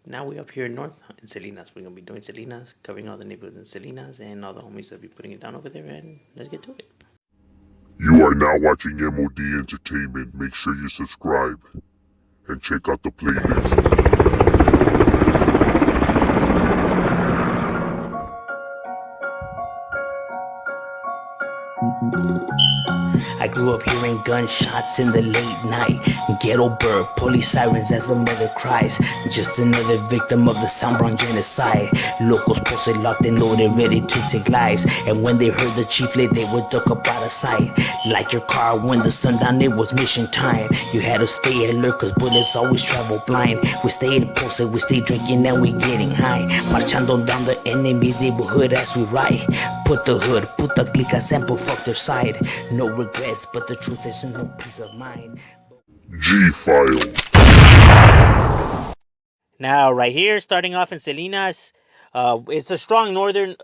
Now we're up here north in Salinas. We're gonna be doing Salinas, covering all the neighborhoods in Salinas, and all the homies that be putting it down over there. And let's get to it. You are now watching M.O.D Entertainment. Make sure you subscribe and check out the playlist. I grew up hearing gunshots in the late night. Ghetto bird, police sirens as a mother cries. Just another victim of the Soundbrown genocide. Locals posted, locked and loaded, ready to take lives. And when they heard the chieflet, they would duck up out of sight. Like your car when the sun down, it was mission time. You had to stay alert, cause bullets always travel blind. We stayed posted, we stayed drinking, and we getting high. Marchando down the enemy's neighborhood as we ride. Put the hood, put the glica sample, fuck their side. No regrets, but the truth is no peace of mind. G-File. Now, right here, starting off in Salinas, it's a strong northern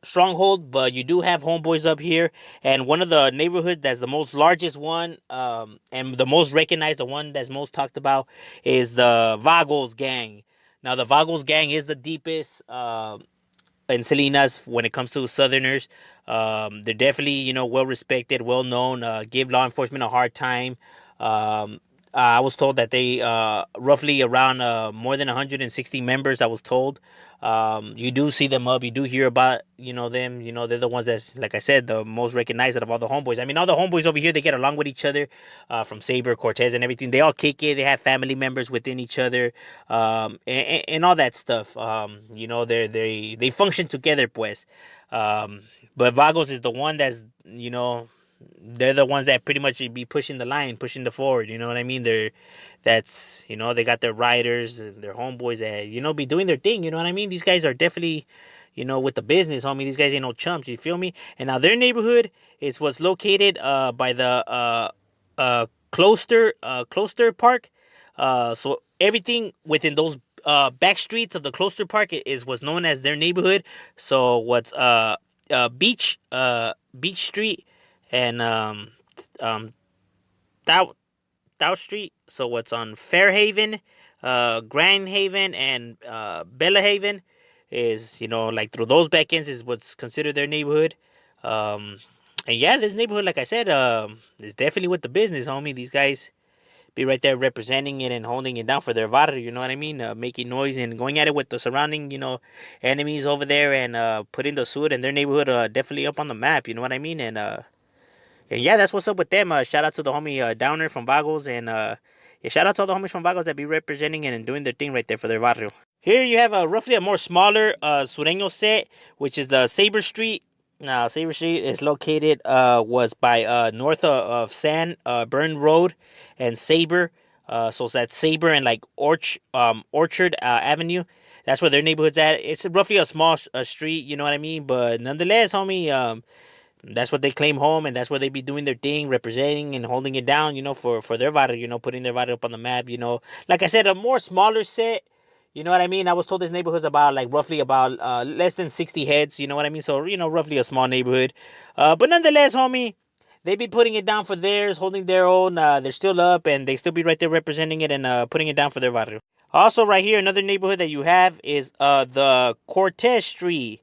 stronghold, but you do have homeboys up here. And one of the neighborhoods that's the most largest one, and the most recognized, the one that's most talked about, is the Vagos gang. Now, the Vagos gang is the deepest in Salinas when it comes to Southerners. They're definitely, well respected, well known. Give law enforcement a hard time. I was told that they roughly around more than 160 members. I was told. You do see them up. You do hear about them. They're the ones that's, like I said, the most recognized out of all the homeboys. I mean, all the homeboys over here, they get along with each other. From Saber, Cortes, and everything. They all kick it. They have family members within each other, and all that stuff. They function together, pues. But Vagos is the one that's they're the ones that pretty much be pushing the line, pushing the forward. You know what I mean? They got their riders and their homeboys that be doing their thing. You know what I mean? These guys are definitely with the business, homie. These guys ain't no chumps. You feel me? And now their neighborhood is what's located by the Closter Park. So everything within those back streets of the Closter Park is what's known as their neighborhood. So what's Beach Street and Dow Street. So what's on Fairhaven, Grand Haven, and Bella Haven is like through those back ends is what's considered their neighborhood. And yeah, this neighborhood, like I said, is definitely with the business, homie. These guys be right there representing it and holding it down for their barrio, you know what I mean? Making noise and going at it with the surrounding, enemies over there, and putting the Sud and their neighborhood definitely up on the map, you know what I mean? And yeah, that's what's up with them. Shout out to the homie Downer from Vagos, and yeah, shout out to all the homies from Vagos that be representing it and doing their thing right there for their barrio. Here you have roughly a more smaller Sureño set, which is the Saber Street. Now, Saber Street is located was by north of San Burn Road and Saber. So that's Saber and like Orchard Avenue. That's where their neighborhood's at. It's roughly a small street, you know what I mean? But nonetheless, homie, that's what they claim home, and that's where they be doing their thing, representing and holding it down, for their barrio, putting their barrio up on the map, Like I said, a more smaller set. You know what I mean? I was told this neighborhood's about roughly about less than 60 heads. You know what I mean? So roughly a small neighborhood. But nonetheless, homie, they be putting it down for theirs, holding their own. They're still up, and they still be right there representing it and putting it down for their barrio. Also, right here, another neighborhood that you have is the Cortes Street.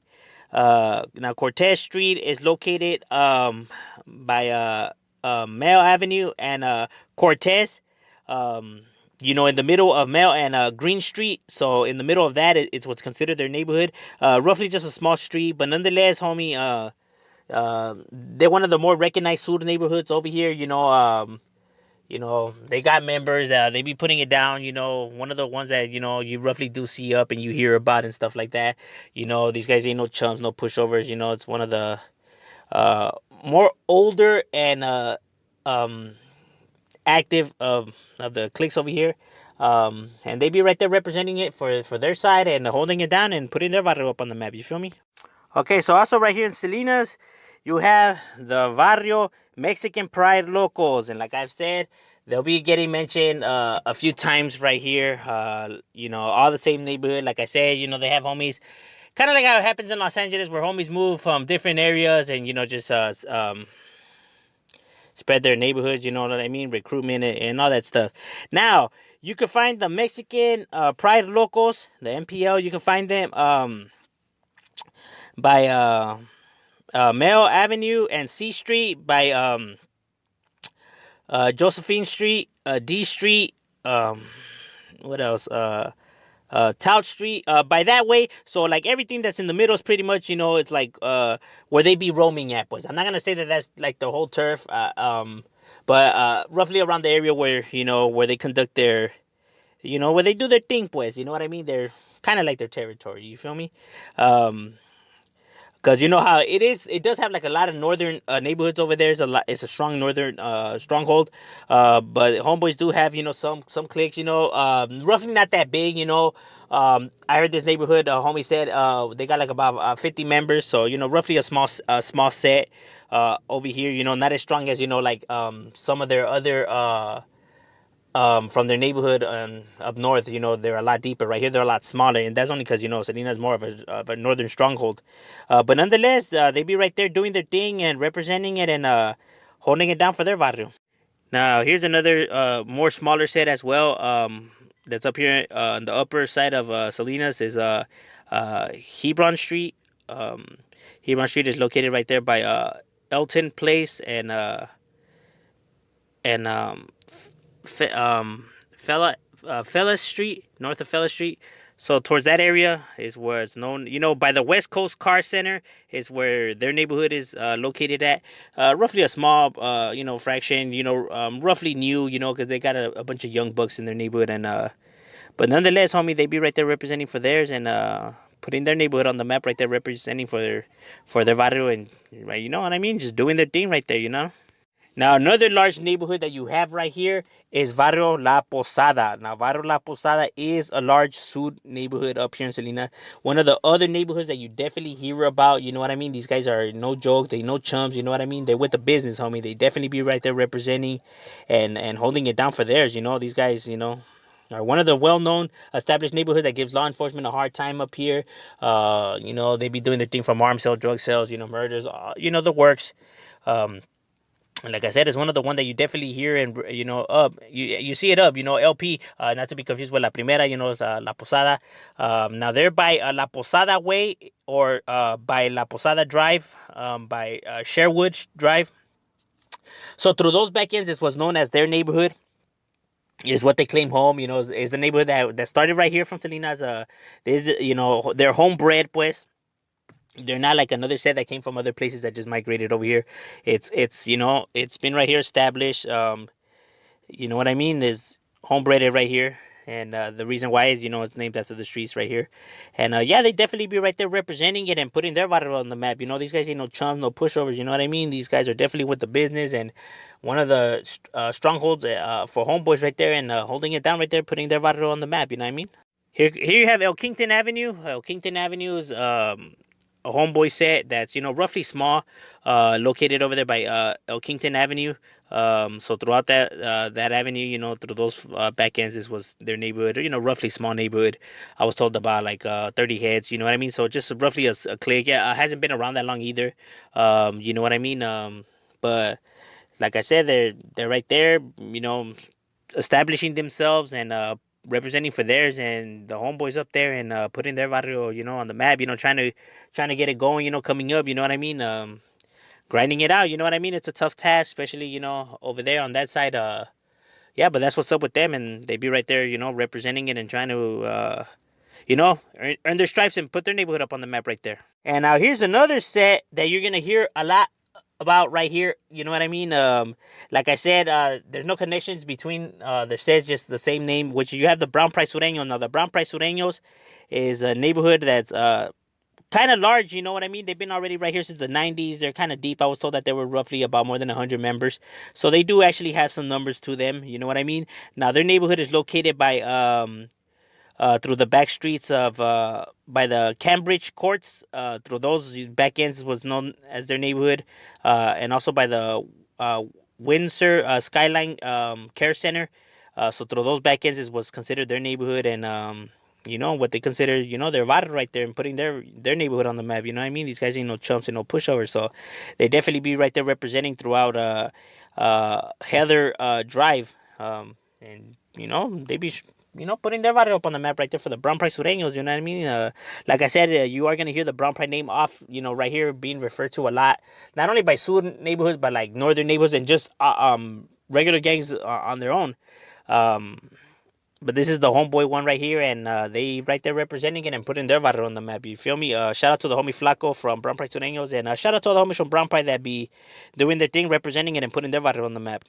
Now Cortes Street is located by Male Avenue and Cortes. In the middle of Mel and Green Street. So in the middle of that, it's what's considered their neighborhood. Roughly just a small street, but nonetheless, homie, they're one of the more recognized Sud neighborhoods over here. They got members. They be putting it down. One of the ones that you roughly do see up and you hear about and stuff like that. These guys ain't no chumps, no pushovers. It's one of the more older and active of the cliques over here, and they be right there representing it for their side and holding it down and putting their barrio up on the map. You feel me? Okay, so also right here in Salinas, you have the barrio Mexican Pride locals, and like I've said, they'll be getting mentioned a few times right here. All the same neighborhood. Like I said, they have homies. Kind of like how it happens in Los Angeles, where homies move from different areas and just spread their neighborhoods, you know what I mean? Recruitment and all that stuff. Now, You can find the Mexican Pride Locals, the MPL. You can find them by Mail Avenue and C Street, by Josephine Street, D Street. What else? Tout Street, by that way. So like everything that's in the middle is pretty much, it's like where they be roaming at. Pues I'm not gonna say that that's like the whole turf, but roughly around the area where where they conduct their, where they do their thing. Pues you know what I mean. They're kind of like their territory. You feel me? Because you know how it is. It does have like a lot of northern neighborhoods over there. It's a strong northern stronghold. But homeboys do have some cliques. Roughly not that big. I heard this neighborhood. Homie said they got like about 50 members. So roughly a small set over here. Not as strong as like some of their other. From their neighborhood up north, they're a lot deeper. Right here, they're a lot smaller, and that's only because Salinas is more of a northern stronghold. But nonetheless, they be right there doing their thing and representing it and holding it down for their barrio. Now, here's another more smaller set as well. That's up here on the upper side of Salinas is Hebron Street. Hebron Street is located right there by Elton Place and Fella Street, north of Fella Street. So towards that area is where it's known, by the West Coast Car Center is where their neighborhood is located at. Roughly a small, fraction, roughly new, because they got a bunch of young bucks in their neighborhood. But nonetheless, homie, they be right there representing for theirs and putting their neighborhood on the map right there, representing for their barrio and, right, you know what I mean? Just doing their thing right there. Now, another large neighborhood that you have right here is Varelo La Posada. Now, Varelo La Posada is a large Sud neighborhood up here in Salinas. One of the other neighborhoods that you definitely hear about, you know what I mean? These guys are no joke. They no chumps, you know what I mean? They're with the business, homie. They definitely be right there representing and holding it down for theirs, These guys, are one of the well-known established neighborhood that gives law enforcement a hard time up here. They be doing their thing from arms sales, drug sales, murders, the works. And like I said, it's one of the one that you definitely hear and up. You see it up. LP. Not to be confused with La Primera. It's La Posada. Now they're by La Posada Way or by La Posada Drive, by Sherwood Drive. So through those back ends, this was known as their neighborhood. Is what they claim home. Is the neighborhood that started right here from Salinas. They're homebred, pues. They're not like another set that came from other places that just migrated over here. It's been right here established. You know what I mean? Is homebred right here, and the reason why is it's named after the streets right here, and yeah, they definitely be right there representing it and putting their barrio on the map. These guys ain't no chums, no pushovers. You know what I mean? These guys are definitely with the business and one of the strongholds for homeboys right there and holding it down right there, putting their barrio on the map. You know what I mean? Here you have El Kington Avenue. El Kington Avenue is a homeboy set that's roughly small, located over there by El Kington Avenue. So throughout that avenue, through those back ends, this was their neighborhood. Roughly small neighborhood. I was told about like 30 heads. You know what I mean? So just roughly a clique. Yeah, it hasn't been around that long either. You know what I mean? But like I said, they're right there. Establishing themselves and representing for theirs, and the homeboys up there and putting their barrio on the map, trying to get it going, coming up, you know what I mean, grinding it out, you know what I mean. It's a tough task, especially over there on that side. Yeah, but that's what's up with them, and they be right there, representing it and trying to earn their stripes and put their neighborhood up on the map right there. And now here's another set that you're gonna hear a lot about right here, you know what I mean. Like I said, there's no connections between the sets, just the same name, which you have the Brown Price Sureño. Now the Brown Price Sureños is a neighborhood that's kind of large, you know what I mean. They've been already right here since the 90s. They're kind of deep. I was told that there were roughly about more than 100 members, so they do actually have some numbers to them, you know what I mean. Now their neighborhood is located by through the back streets of by the Cambridge courts. Through those back ends was known as their neighborhood, and also by the Windsor Skyline Care Center. So through those back ends was considered their neighborhood, and what they consider their barrio right there and putting their neighborhood on the map. You know what I mean? These guys ain't no chumps and no pushovers, so they definitely be right there representing throughout Heather Drive. And they be putting their barrio up on the map right there for the brown price sureños. You know what I mean? Like I said, you are gonna hear the brown price name off, right here being referred to a lot, not only by sur neighborhoods but like northern neighborhoods and just regular gangs on their own. But this is the homeboy one right here, and they right there representing it and putting their barrio on the map. You feel me? Shout out to the homie Flaco from Brown Price Sureños, and shout out to all the homies from Brown Price that be doing their thing, representing it and putting their barrio on the map.